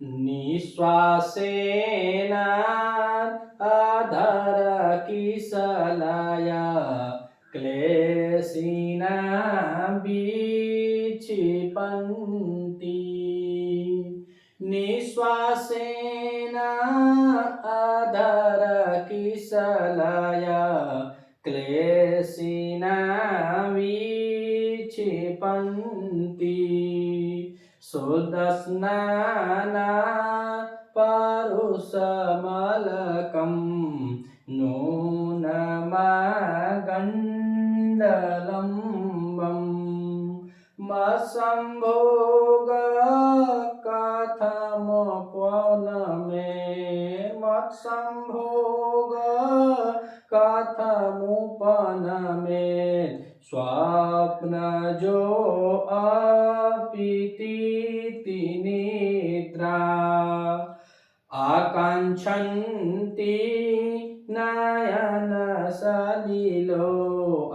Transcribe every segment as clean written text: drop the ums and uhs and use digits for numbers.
निश्वासेन अधर किसलया क्लेशिना विक्षिपन्ति। निश्वासेन अधर किसलया क्लेशिना विक्षिपन्ति। शुद्धस्नाना परुषमलकं नूनमागण्डलम्बम् मत्संभोग कथमोपन में मत्संभोग कथमुपन में स्वप्न जो अपीति निद्रा आकांक्षन्ति नयन सलिलो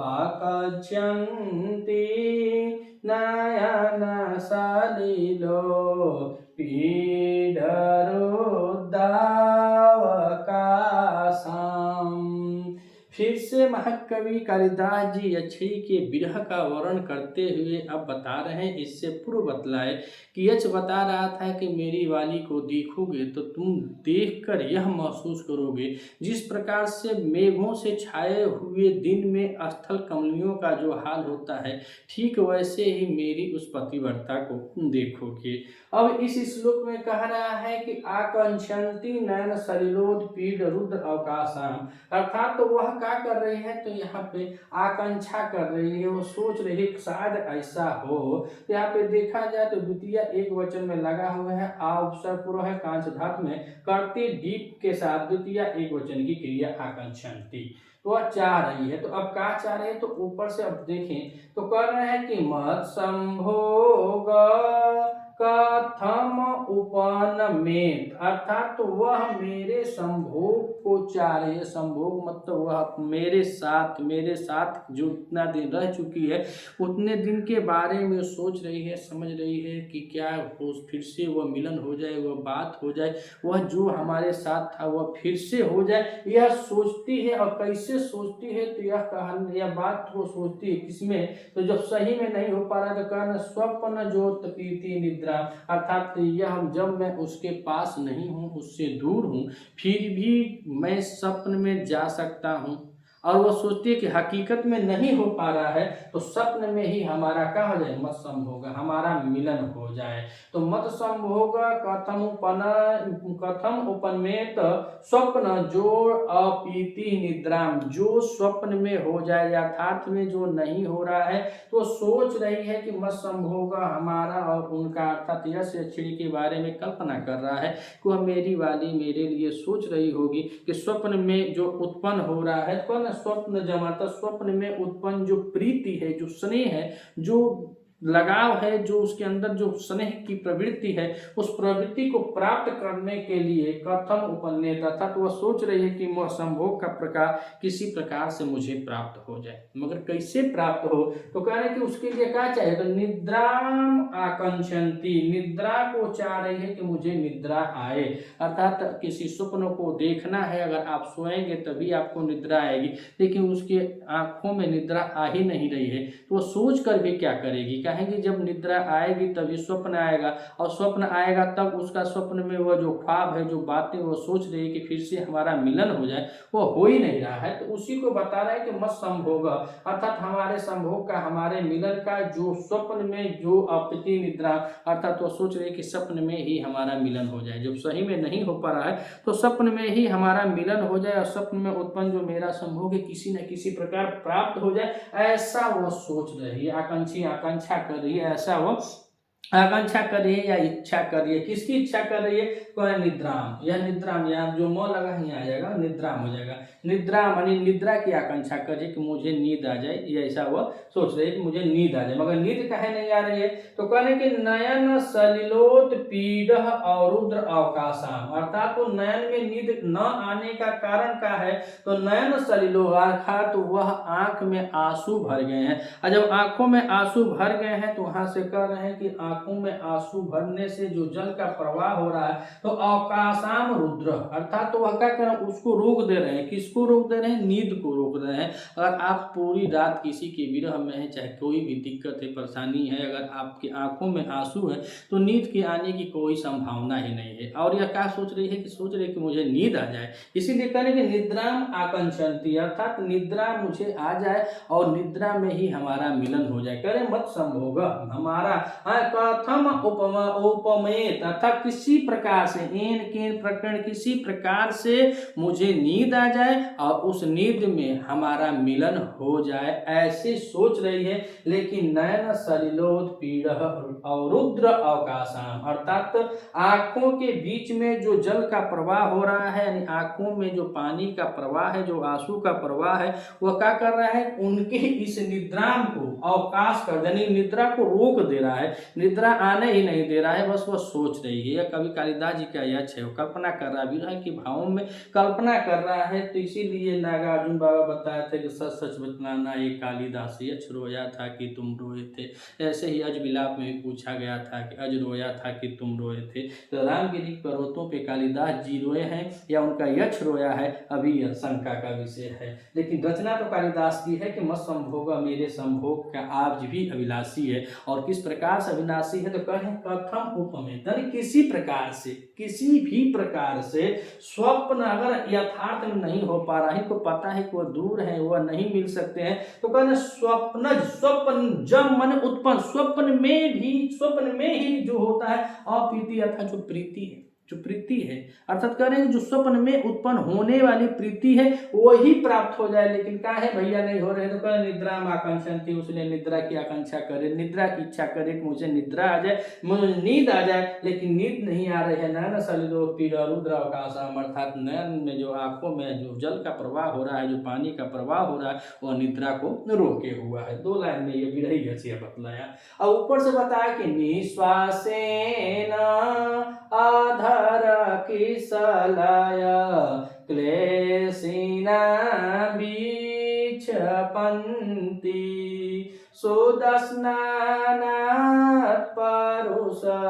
आकांक्षन्ति नयन सलिलो पीडरुद्धावकाशम्। फिर से महाकवि कालिदास जी यक्षी के विरह का वर्णन करते हुए अब बता रहे हैं। इससे पूर्व बतलाए कि यक्ष बता रहा था कि मेरी वाली को देखोगे तो तुम देखकर यह महसूस करोगे जिस प्रकार से मेघों से छाए हुए दिन में स्थल कमलियों का जो हाल होता है, ठीक वैसे ही मेरी उस पतिव्रता को देखोगे। अब इस श्लोक में कह रहा है कि आकांक्षन्ति नयन सलिलोद पीड रुद्र अवकाशम, अर्थात तो वह क्या कर रही है, तो यहाँ पे आकांक्षा कर रही है, वो सोच रही है शायद ऐसा हो। तो यहाँ पे देखा जाए तो द्वितीय एक वचन में लगा हुआ है, अवसर पूर्व है कांच धातु में करते दीप के साथ द्वितीय एक वचन की क्रिया आकांक्षन्ति, तो वह चाह रही है। तो अब क्या चाह रही है, तो ऊपर से अब देखें तो कर रहे हैं कि मत संभोग कथम उपन में, अर्थात तो वह मेरे संभोग को चाह रही है। संभोग मतलब वह मेरे साथ जो इतना दिन रह चुकी है उतने दिन के बारे में सोच रही है, समझ रही है कि क्या हो, फिर से वह मिलन हो जाए, वह बात हो जाए, वह जो हमारे साथ था वह फिर से हो जाए, यह सोचती है। और कैसे सोचती है, तो यह कहानी यह बात वो सोचती है किसमें, तो जब सही में नहीं हो पा रहा तो कहना स्वप्न ज्योतिपीति निद्रा, अर्थात यह जब मैं उसके पास नहीं हूँ, उससे दूर हूँ, फिर भी मैं स्वप्न में जा सकता हूँ। और वो सोचती है कि हकीकत में नहीं हो पा रहा है तो स्वप्न में ही हमारा क्या हो जाए, मत संभोग, हमारा मिलन हो जाए। तो मत संभोग कथम उपन्मेत स्वप्न जोड़ अपीति निद्राम, जो स्वप्न में हो जाए, यथार्थ में जो नहीं हो रहा है, तो सोच रही है कि मत संभोग हमारा और उनका, अर्थात यश यक्षिणी के बारे में कल्पना कर रहा है कि वह मेरी वाली मेरे लिए सोच रही होगी कि स्वप्न में जो उत्पन्न हो रहा है, कौन स्वप्न जमाता, स्वप्न में उत्पन्न जो प्रीति है, जो स्नेह है, जो लगाव है, जो उसके अंदर जो स्नेह की प्रवृत्ति है, उस प्रवृत्ति को प्राप्त करने के लिए कथम उपन्नेत, अर्थात वह सोच रही है कि वह संभोग का प्रकार किसी प्रकार से मुझे प्राप्त हो जाए। मगर कैसे प्राप्त हो, तो कह रहे कि उसके लिए क्या चाहिए, तो निद्राम आकांक्षन्ति, निद्रा को चाह रही है कि मुझे निद्रा आए, अर्थात किसी स्वप्न को देखना है, अगर आप सोएंगे तभी आपको निद्रा आएगी, लेकिन उसके आंखों में निद्रा आ ही नहीं रही है, तो वो सोच कर भी क्या करेगी, कहेंगे जब निद्रा आएगी तभी स्वप्न आएगा, और स्वप्न आएगा तब उसका स्वप्न में वह जो ख्वाब है, जो बातें वो सोच रही है कि फिर से हमारा मिलन हो जाए, वो हो ही नहीं रहा है। तो उसी को बता रहा है कि मत संभोग, अर्थात हमारे संभोग का, हमारे मिलन का जो स्वप्न में जो अपीति निद्रा, अर्थात वो सोच रही है कि स्वप्न में ही हमारा मिलन हो जाए, जब सही में नहीं हो पा रहा है तो स्वप्न में ही हमारा मिलन हो जाए, और स्वप्न में उत्पन्न जो मेरा संभोग है किसी न किसी प्रकार प्राप्त हो जाए, ऐसा वो सोच रही है, आकांक्षा कर रही है, ऐसा वो आकांक्षा कर रही है या इच्छा कर रही है। किसकी इच्छा कर रही है, तो है निद्राम, यह निद्राम, यहाँ जो म लगा यहाँ आ जाएगा, निद्राम हो जाएगा। निद्रा मानी निद्रा की आकांक्षा कर रही है कि मुझे नींद आ जाए, ये ऐसा वह सोच रही है कि मुझे नींद आ जाए, मगर नींद काहे नहीं आ रही है, तो कहने कि नयन सलिलोत पीड और रुद्र अवकाशाम, अर्थात तो नयन में नींद न आने का कारण क्या है, तो नयन सलिलो, अर्थात तो वह आंख में आंसू भर गए हैं, और जब आंखों में आंसू भर गए हैं तो वहां से कह रहे हैं कि आंखों में आंसू भरने से जो जल का प्रवाह हो रहा है, तो अवकाशाम रुद्र, अर्थात तो वह क्या कर रहे हैं, उसको रोक दे रहे हैं। किसको रोक दे रहे हैं? नींद को रोक रहे हैं। अगर आप पूरी रात किसी के विरह में हैं, चाहे कोई भी दिक्कत है, परेशानी है, अगर आपकी आंखों में आंसू है, तो नींद के आने की कोई संभावना ही नहीं है। और यह क्या सोच रही है कि सोच रही है कि मुझे नींद आ जाए, इसीलिए कह रहे हैं कि निद्राम आकांक्षन्ति, अर्थात निद्रा मुझे आ जाए और निद्रा में ही हमारा मिलन हो जाए। करे मत संभोग हमारा कथम उपमा उपमेत, अर्थात किसी प्रकार से एन केन प्रकरण किसी प्रकार से मुझे नींद आ जाए और उस नींद में हमारा मिलन हो जाए, ऐसे सोच रही है। लेकिन नयन सलिलोद पीड़ रुद्र अवकाशाम, अर्थात आंखों के बीच में जो जल का प्रवाह हो रहा है, यानी आंखों में जो पानी का प्रवाह है, जो आंसू का प्रवाह है, वह क्या कर रहा है, उनके इस निद्राम को अवकाश कर, यानी निद्रा को रोक दे रहा है, निद्रा आने ही नहीं दे रहा है, बस वह सोच रही है। कवि कालिदास जी का यक्ष है, वो कल्पना कर रहा है, विरह के भावों में कल्पना कर रहा है। तो इसीलिए नागार्जुन बाबा बताया थे कि सच सच बतलाना ये कालिदास यक्ष रोया था कि तुम रोए थे। ऐसे ही अज विलाप में भी पूछा गया था कि अज रोया था कि तुम रोए थे। तो रामगिरी पर्वतों पे कालिदास जी रोए हैं या उनका यक्ष रोया है, अभी यह शंका का विषय है। लेकिन रचना तो कालिदास की है कि मत संभोग मेरे संभोग का आज भी अभिलाषी है। और किस प्रकार से अविनाशी है, तो कहें कथम उपमेत, किसी प्रकार से, किसी भी प्रकार से स्वप्न अगर यथार्थ में नहीं हो पा रहा है, को पता है कि वह दूर है, वह नहीं मिल सकते हैं, तो कहना स्वप्न स्वप्न जब मन उत्पन्न, स्वप्न में ही जो होता है अप्रीति, अर्थात जो प्रीति है, जो प्रीति है, अर्थात कह रहे हैं जो स्वप्न में उत्पन्न होने वाली प्रीति है वही प्राप्त हो जाए। लेकिन क्या है भैया, नहीं हो रहे, तो कह निद्रा आकांक्षन्ति, उसने निद्रा की आकांक्षा करे, निद्रा की इच्छा करे कि मुझे निद्रा आ जाए, मुझे नींद आ जाए, लेकिन नींद नहीं आ रही है। नयन सलिलो पीड़ा रुद्र अवकाशम, अर्थात नयन में जो आंखों में जो जल का प्रवाह हो रहा है, जो पानी का प्रवाह हो रहा है, वह निद्रा को रोके हुआ है। 2 लाइन में ये विरही है बतलाया। और ऊपर से बताया कि निश्वासेन आधर किसलय क्लेशिना बीच पंती सुदस्नानात् परुषमलकम।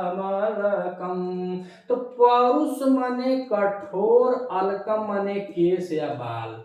तो परुष मने कठोर, अलकम मने केश या बाल।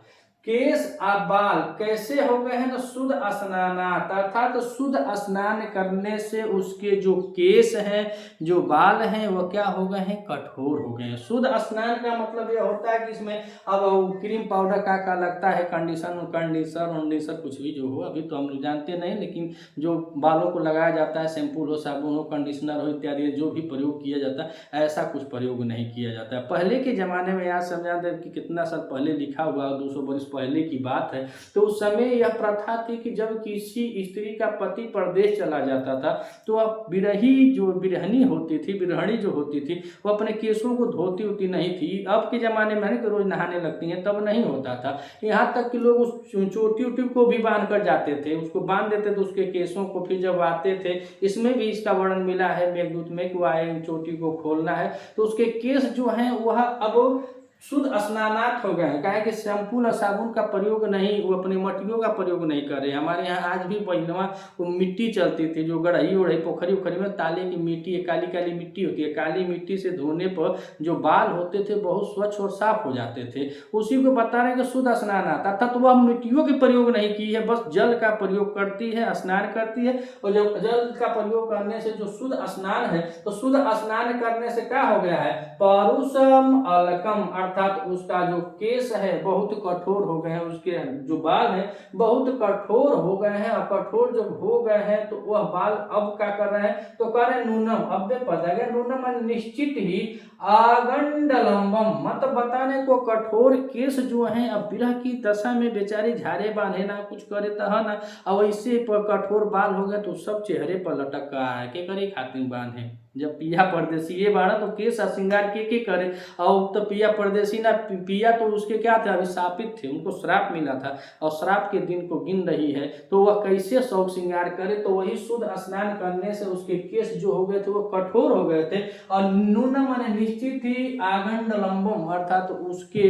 केश और बाल कैसे हो गए हैं, तो शुद्ध स्नानात, अर्थात तो शुद्ध स्नान करने से उसके जो केश हैं, जो बाल हैं, वो क्या हो गए हैं, कठोर हो गए हैं। शुद्ध स्नान का मतलब यह होता है कि इसमें अब क्रीम पाउडर का लगता है, कंडीशनर कुछ भी जो हो, अभी तो हम लोग जानते नहीं, लेकिन जो बालों को लगाया जाता है, शैम्पू हो, साबुन हो, कंडीशनर हो इत्यादि, जो भी प्रयोग किया जाता है, ऐसा कुछ प्रयोग नहीं किया जाता है। पहले के जमाने में याद समझा दे कि कितना साल पहले लिखा हुआ, 200 वर्ष पहले की बात है, तो उस समय यह प्रथा थी कि जब किसी स्त्री का पति परदेश चला जाता था, तो अब बिरही जो बिरहनी होती थी, बिरहणी जो होती थी, वो अपने केसों को धोती होती नहीं थी। अब के ज़माने में कि रोज नहाने लगती हैं, तब नहीं होता था। यहाँ तक कि लोग उस चोटी उटी को भी बांध कर जाते थे, उसको बांध देते थे उसके केसों को, फिर जब आते थे, इसमें भी इसका वर्णन मिला है मेघदूत में कि वो आए चोटी को खोलना है, तो उसके केस जो हैं वह अब शुद्ध स्नानात हो गए हैं। कहे कि शैम्पू और साबुन का प्रयोग नहीं, वो अपने मट्टियों का प्रयोग नहीं कर रहे। हमारे यहाँ आज भी पहिलवा वो मिट्टी चलती थी, जो गढ़ई उड़ई पोखरी उखरी में ताले की मिट्टी, काली काली मिट्टी होती है, काली मिट्टी से धोने पर जो बाल होते थे बहुत स्वच्छ और साफ हो जाते थे। उसी को बता रहे हैं कि शुद्ध स्नानात, अर्थात तो वह मिट्टियों के प्रयोग नहीं की है, बस जल का प्रयोग करती है, स्नान करती है। और जब जल का प्रयोग करने से जो शुद्ध स्नान है, तो शुद्ध स्नान करने से क्या हो गया है, परुषम अलकम, अर्थात उसका जो केस है बहुत कठोर हो गए हैं, उसके जो बाल हैं बहुत कठोर हो गए हैं। और कठोर जब हो गए हैं तो वह बाल अब क्या कर रहे हैं, तो कह रहे नूनम, अब पता गया नूनम निश्चित ही आगंडलंबम, मतलब बताने को कठोर केस जो हैं अब विरह की दशा में बेचारी झारे बांधे ना कुछ करे तह ना, अब इससे कठोर बाल हो गए तो सब चेहरे पर लटक रहा है, के करे खातिर बांधे। जब पिया परदेसी ये बाड़ा तो केस श्रृंगार के करे, और तो पिया परदेसी ना पिया तो उसके क्या थे, अभिशापित थे, उनको श्राप मिला था और श्राप के दिन को गिन रही है, तो वह कैसे शौक श्रृंगार करे। तो वही शुद्ध स्नान करने से उसके केस जो हो गए थे वो कठोर हो गए थे, और नूनम माने निश्चित ही आगंड लंबम, अर्थात तो उसके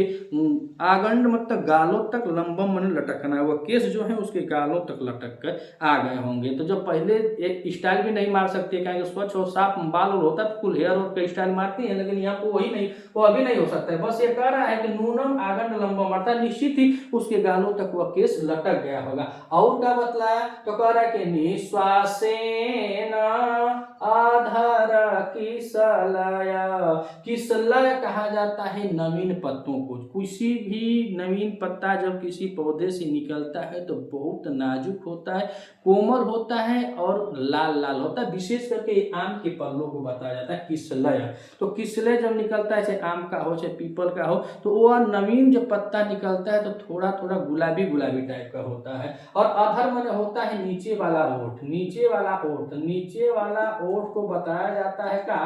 आगंड मतलब गालों तक, लंबम माने लटकना, वह केस जो है उसके गालों तक लटक कर आ गए होंगे। तो जब पहले एक स्टाइल भी नहीं मार सकते, क्या स्वच्छ और साफ बाल और होता तो फुल हेयर और का स्टाइल मारती है, लेकिन यहाँ पे वही नहीं, वो अभी नहीं हो सकता है। बस ये कह रहा है कि नूनम आगंड लंबम, अर्थात निश्चित ही उसके गालों तक वह केस लटक गया होगा। और क्या बतलाया, तो कह रहा है कि निश्वासेन आधार किसलया, किसलय कहा जाता है नवीन पत्तों को। किसी भी नवीन पत्ता जब किसी पौधे से निकलता है तो बहुत नाजुक होता है, कोमल होता है और लाल लाल होता है, विशेष करके आम के पल्लों को बताया जाता है किसलय। तो किसलय जब निकलता है, चाहे आम का हो चाहे पीपल का हो, तो वह नवीन जब पत्ता निकलता है तो थोड़ा थोड़ा गुलाबी गुलाबी टाइप का होता है। और अधर माने होता है नीचे वाला ओठ, नीचे वाला ओठ, नीचे वाला ओठ को बताया जाता है का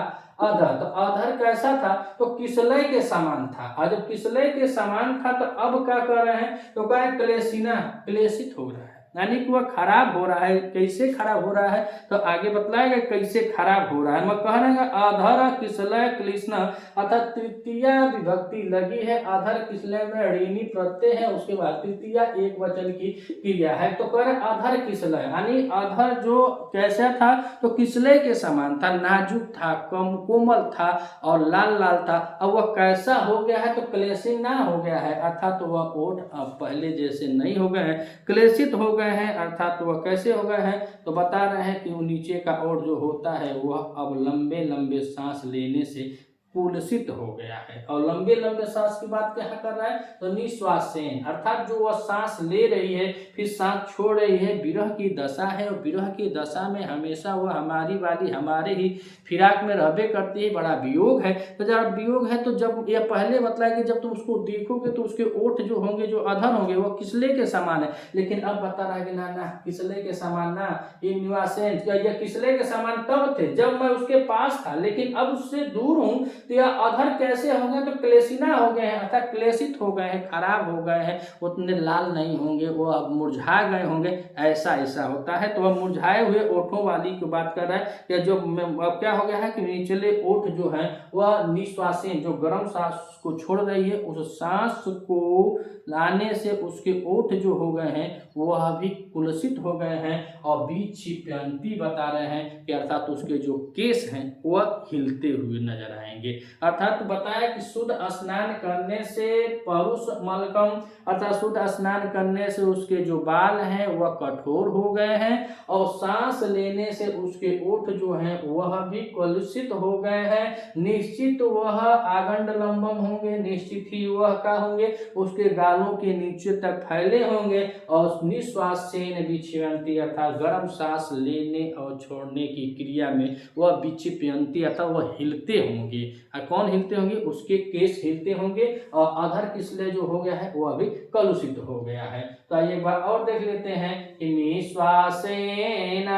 अधर। तो अधर कैसा था, तो किसलय के समान था, और जब किसलय के समान था तो अब क्या कर रहे हैं, तो क्या क्लेशिना, क्लेशित हो रहा है, यानी कि वह खराब हो रहा है। कैसे खराब हो रहा है, तो आगे बतलाएगा कैसे खराब हो रहा है। मैं कह रहा अधर किसलय क्लिष्ण, अर्थात तृतीया विभक्ति लगी है, अधर किसलय में ऋणी प्रत्यय है, उसके बाद तृतीया एक वचन की क्रिया है। तो कह रहे अधर किसलय, यानी अधर जो कैसा था, तो किसलय के समान था, नाजुक था, कम कोमल था और लाल लाल था। अब वह कैसा हो गया है, तो क्लेशिना हो गया है, अर्थात तो वह ओठ अब पहले जैसे नहीं हो गए हैं, क्लेशित हो गए हैं। अर्थात वह कैसे हो गए हैं, तो बता रहे हैं कि वो नीचे का ओठ जो होता है वह अब लंबे लंबे सांस लेने से कुलसित हो गया है। और लंबे लंबे सांस की बात क्या कर रहा है, तो निश्वासेन, अर्थात जो वह सांस ले रही है फिर सांस छोड़ रही है, विरह की दशा है, और विरह की दशा में हमेशा वह हमारी वाली हमारे ही फिराक में रहबे करती है, बड़ा वियोग है। तो जब वियोग है, तो जब यह पहले बताया कि जब तुम उसको देखोगे तो उसके ओठ जो होंगे, जो अधर होंगे, वह किसले के समान है, लेकिन अब बता रहा है कि ना ना किसले के समान ना, ये निवासेन, यह किसले के समान तब थे जब मैं उसके पास था, लेकिन अब उससे दूर हूं, तो यह अधर कैसे हो गए, तो क्लेशिना हो गए हैं, अर्थात क्लेशित हो गए हैं, खराब हो गए हैं, उतने लाल नहीं होंगे, वो अब मुरझा गए होंगे, ऐसा ऐसा होता है। तो वह मुरझाए हुए ओठों वाली की बात कर रहा है, या जो अब क्या हो गया है कि निचले ओठ जो है वह निश्वासें, जो गर्म सांस को छोड़ रही है, उस सांस को लाने से उसके ओठ जो हो गए हैं वह भी कुलसित हो गए हैं, और बीच छिप्यंती बता रहे हैं कि अर्थात उसके जो केस हैं वह हिलते हुए नजर आएंगे। अर्थात बताया कि शुद्ध स्नान करने से परुष मलकम, अर्थात शुद्ध स्नान करने से उसके जो बाल हैं वह कठोर हो गए हैं, और सांस लेने से उसके ओठ जो हैं वह भी कलुषित हो गए हैं। निश्चित वह आगंड लंबम होंगे, निश्चित ही वह क्या होंगे, उसके गालों के नीचे तक फैले होंगे, और निश्वासेन विक्षिपन्ति, अर्थात गर्म सांस लेने और छोड़ने की क्रिया में वह विक्षिपन्ति, अर्थात वह हिलते होंगे। कौन हिलते होंगे, उसके केस हिलते होंगे, और अधर किसले जो हो गया है वह भी कलुषित हो गया है। तो आइए एक बार और देख लेते हैं कि निश्वासेन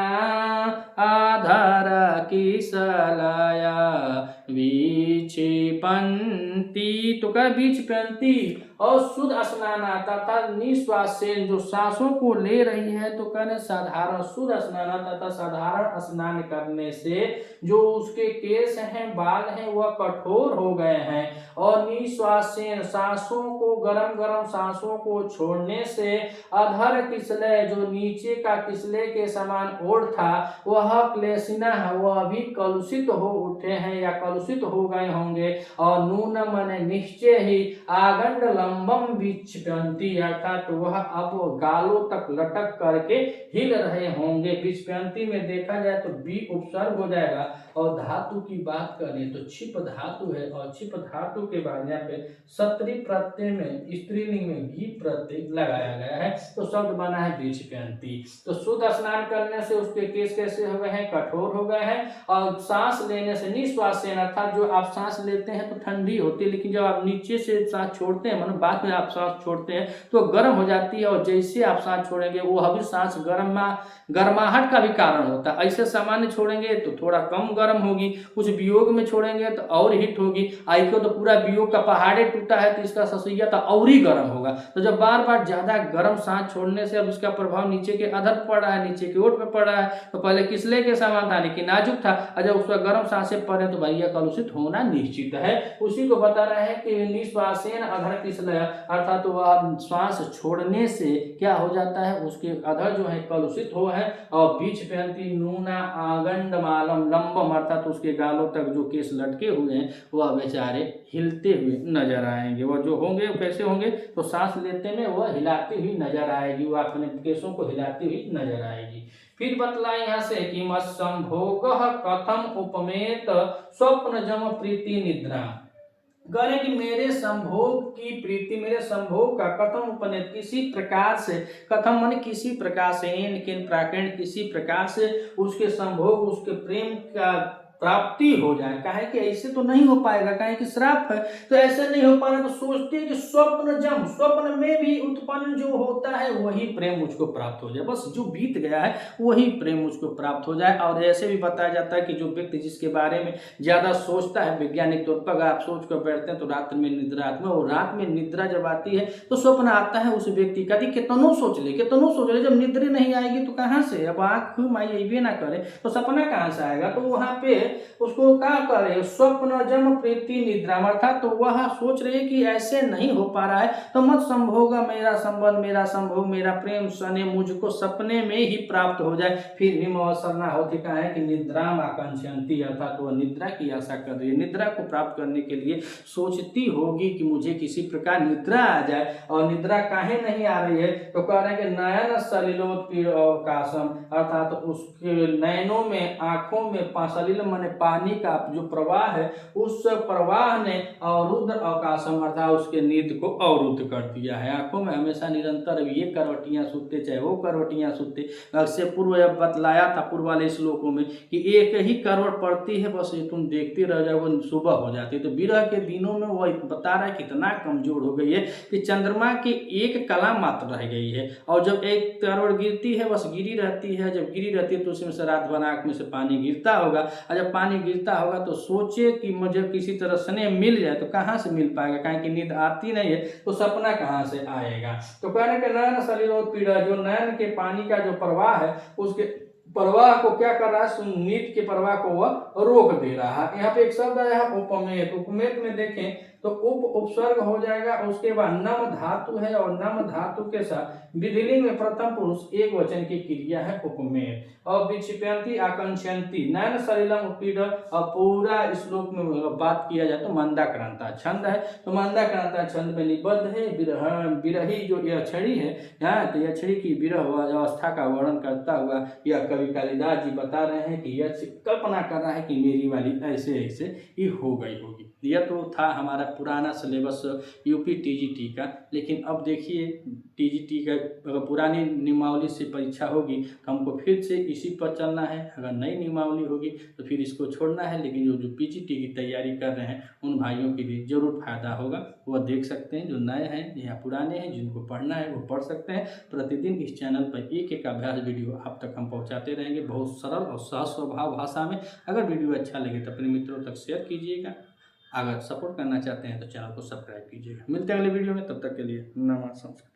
आधर किसलया विक्षिपन्ति, तो क्या विक्षिपन्ति, और शुद्ध स्नान तथा निश्वासेन, जो सांसों को ले रही है, तो कहने साधारण शुद्ध स्नान तथा साधारण स्नान करने से जो उसके केस हैं, बाल हैं, वह कठोर हो गए हैं, और निश्वासेन सांसों को, गरम गरम सांसों को छोड़ने से अधर किसले, जो नीचे का किसले के समान ओढ़ था, वह क्लेशिना है, वह भी कलुषित हो उठे हैं या कलुषित हो गए होंगे। और नून मन निश्चय ही आगंड लंबम विक्षिपन्ति, अर्थात वह अब गालों तक लटक करके हिल रहे होंगे। विक्षिपन्ति में देखा जाए तो बी उपसर्ग हो जाएगा, और धातु की बात करें तो छिप धातु है, और छिप धातु के बाद यहाँ पे सत्री प्रत्यय में स्त्रीलिंग में घी प्रत्यय लगाया गया है, तो शब्द बना है विक्षिपन्ति। तो शुद्ध स्नान करने से उसके केस कैसे हो गए हैं, कठोर हो गए हैं, और सांस लेने से निश्वासेन, अर्थात जो आप सांस लेते हैं तो ठंडी होती है, लेकिन जब आप नीचे से सांस छोड़ते हैं, मतलब बाद में आप सांस छोड़ते हैं तो गर्म हो जाती है, और जैसे आप सांस छोड़ेंगे वो भी सांस गर्माहट का भी कारण होता है। ऐसे सामान्य छोड़ेंगे तो थोड़ा कम गर्म गर्म होगी, कुछ वियोग में छोड़ेंगे तो और हीट होगी। आई क्यों, तो पूरा वियोग का पहाड़े टूटा है तो इसका ससुइया तो और ही गर्म होगा। तो जब बार बार ज्यादा गर्म सांस छोड़ने से अब इसका प्रभाव नीचे के अधर पड़ रहा है, नीचे की ओट पे पड़ रहा है। तो पहले किसले के समान था लेकिन नाजुक था, और जब उसका गर्म सांसें पड़े तो भाई यह कलुषित होना निश्चित है। उसी को बता रहा है कि निश्वासेन अधर किसलय, अर्थात तो वह श्वास छोड़ने से क्या हो जाता है, उसके अधर जो है कलुषित हो है। और बीच पेंती नूना आगंड मालम लंबम, अर्थात तो उसके गालों तक जो केस लटके हुए हैं वह बेचारे हिलते हुए नजर आएंगे। वह जो होंगे कैसे होंगे, तो सांस लेते में वह हिलाती हुई नजर आएगी, वह अपने केसों को हिलाती हुई नजर आएगी। फिर बतलाए यहाँ से कि मत्संभोग कथम उपमेत स्वप्न जम प्रीति निद्रा। कह रहे कि मेरे संभोग की प्रीति, मेरे संभोग का कथम उपनेत किसी प्रकार से, कथम माने किसी प्रकार से, किन प्राकरण किसी प्रकार से उसके संभोग, उसके प्रेम का प्राप्ति हो जाए। काहे कि ऐसे तो नहीं हो पाएगा, काहे कि श्राप है, तो ऐसे नहीं हो पा रहा। तो सोचते हैं कि स्वप्न जम, स्वप्न में भी उत्पन्न जो होता है वही प्रेम मुझको प्राप्त हो जाए, बस जो बीत गया है वही प्रेम मुझको प्राप्त हो जाए। और ऐसे भी बताया जाता है कि जो व्यक्ति जिसके बारे में ज्यादा सोचता है, वैज्ञानिक तौर पर अगर आप सोच कर बैठते हैं तो रात्र में निद्रा आती है, और रात में निद्रा जब आती है तो स्वप्न आता है उस व्यक्ति का। कितनों सोच ले, कितनों सोच ले, जब निद्रा नहीं आएगी तो कहाँ से, अब आँख माई ये ना करे तो सपना कहाँ से आएगा। तो वहां पे उसको क्या करे, स्वप्न जम प्रीति निद्रा, अर्थात तो वह सोच रहे कि ऐसे नहीं हो पा रहा है तो मत संभोग, मेरा संबंध, मेरा संभोग, मेरा प्रेम सने मुझको सपने में ही प्राप्त हो जाए। फिर भी अवसर ना होती, कहा है कि निद्रा आकांक्षी, अर्थात वह निद्रा की आशा कर रही है, निद्रा को प्राप्त करने के लिए सोचती होगी कि मुझे किसी प्रकार निद्रा आ जाए। और निद्रा काहे नहीं आ रही है, तो कह रहे हैं कि नयन सलिलोत्पीड़ अवकाशम, अर्थात उसके नयनों में, आंखों में, सलिल माने पानी का जो प्रवाह है, उस प्रवाह ने अवरुद्ध अवकाशम, अर्थात उसके नींद को अवरुद्ध कर दिया है। आंखों में हमेशा निरंतर ये करवटियां सूते चाहे वो करवटियां सूते। से पूर्व बतलाया था पूर्व वाले श्लोकों में कि एक ही करवट पड़ती है, बस ये तुम देखते रह जाओ, वो सुबह हो जाती है। तो विरह के दिनों में वह बता रहा है कितना कमजोर हो गई है कि चंद्रमा की एक कला मात्र रह गई है, और जब एक करवट गिरती है बस गिरी रहती है, जब गिरी रहती है तो उसमें से रात भर आंख में से पानी गिरता होगा, और जब पानी गिरता होगा तो सोचे कि मुझे किसी तरह स्नेह मिल जाए, तो कहाँ से मिल पाएगा, कहीं की नींद आती नहीं है तो सपना कहाँ से आएगा। तो कहने के नयन सलिलोत्पीड़ा, जो नयन के पानी का जो प्रवाह है उसके प्रवाह को क्या कर रहा है, नींद के प्रवाह को वह रोक दे रहा है। यहाँ पे एक शब्द आया है उपमेत, उपमेत में देखें तो उपसर्ग हो जाएगा, उसके बाद नम धातु है, और नम धातु के साथ विधिलिंग में प्रथम पुरुष एक वचन की क्रिया है उपमेय। और विक्षिप्यंती आकांक्षन्ति नयन सलिलम उत्पीड़। और पूरा श्लोक में बात किया जाए तो मंदाक्रांता छंद है, तो मंदाक्रांता छंद में निबद्ध है। विरही जो यह छड़ी है, तो यह छड़ी की विरह अवस्था का वर्णन करता हुआ यह कवि कालिदास जी बता रहे हैं कि यह कल्पना कर रहा है कि मेरी वाली ऐसे ऐसे ही हो गई होगी। यह तो था हमारा पुराना सिलेबस यूपी टीजीटी का, लेकिन अब देखिए टीजीटी का अगर पुरानी नियमावली से परीक्षा होगी तो हमको फिर से इसी पर चलना है, अगर नई नियमावली होगी तो फिर इसको छोड़ना है। लेकिन जो पीजीटी की तैयारी कर रहे हैं उन भाइयों के लिए ज़रूर फायदा होगा, वह देख सकते हैं, जो नए हैं या पुराने हैं जिनको पढ़ना है वो पढ़ सकते हैं। प्रतिदिन इस चैनल पर एक एक अभ्यास वीडियो आप तक हम पहुँचाते रहेंगे, बहुत सरल और सहज स्वभाव भाषा में। अगर वीडियो अच्छा लगे तो अपने मित्रों तक शेयर कीजिएगा, अगर सपोर्ट करना चाहते हैं तो चैनल को सब्सक्राइब कीजिएगा। मिलते हैं अगले वीडियो में, तब तक के लिए नमस्कार।